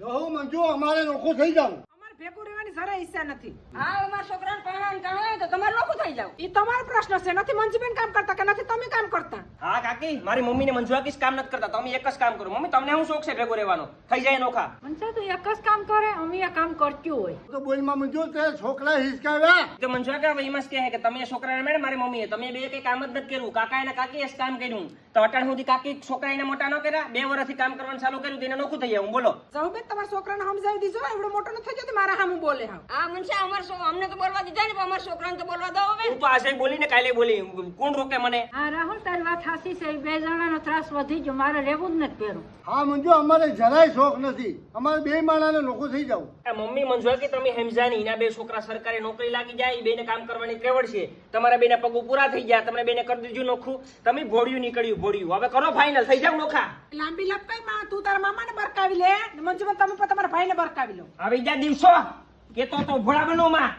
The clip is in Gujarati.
હું મંજુ અમારે નોખું થઈ જાવ. અમારે ભેગું રહેવાની જરાય ઈચ્છા નથી. હા અમારા છોકરાને પરણાવે તો તમારે નોખું થઈ જાવ. ઈ તમારો પ્રશ્ન છે. નથી મંજુબેન કામ કરતા કે નથી તમે કામ કરતા? હા કાકી, મારી મમ્મીને મંજુઆ કીસ કામ નથી કરતા, તમે એક જ કામ કરો. મમ્મી તમને શું શોખ છે ભેગો રહેવાનો? થઈ જાય નોખા. મંજુ તો એક જ કામ કરે, અમે આ કામ કરતું હોય. તો બોલમાં મંજુ તે છોકરા હિસકાવ્યા. તો મંજુઆ કે હવે એમાં જ કહે કે તમે છોકરાને મેળે મારી મમ્મીએ તમે બે કઈ કામ જ નથી કર્યું. કાકા અને કાકી જ કામ કર્યું. તો અટાણ સુધી કાકી છોકરાને મોટા ન કર્યા, 2 વર્ષથી કામ કરવાનું ચાલુ કર્યું, તેને નોખું થઈ જાય. હું બોલો જહુબેન તમારા છોકરાને સમજાવી દીજો. એવડો મોટો ન થઈ જતો મારા સામે બોલે. હા મનસા અમને તો બોલવા દીધા ને, પણ અમારા છોકરાને તો બોલવા દો હવે. હું તો આજે બોલીને કાલે બોલી, કોણ રોકે મને? હા રાહુલ, તારી વાત સાચી છે. 2 જણાનો ત્રાસ વધી ગયો, મારે રહેવું જ નથી પેરું. હા મંજુ અમારે જરાય શોખ નથી. અમારે 2 માણાને નોખું થઈ જાવ. મમ્મી મંજુઆ કે તમે સમજાની, એના 2 છોકરા સરકારી નોકરી લાગી જાય, એ બેને કામ કરવાની ત્રેવડ છે. તમારા બેના પગું પૂરા થઈ ગયા, તમને બેને કરી દીધું નોખું. તમે ભોળ્યું નીકળ્યું ભોળ્યું. હવે કરો ફાઇનલ, થઈ જાવ નોખા. લાંબી લપકાઈ માં તું તારા મામાને બરકાવી લે. મંજુબેન તમે પણ તમારા ભાઈને બરકાવી લો. આવી જા દિવસો કેતો તો ભોળા બનો માં.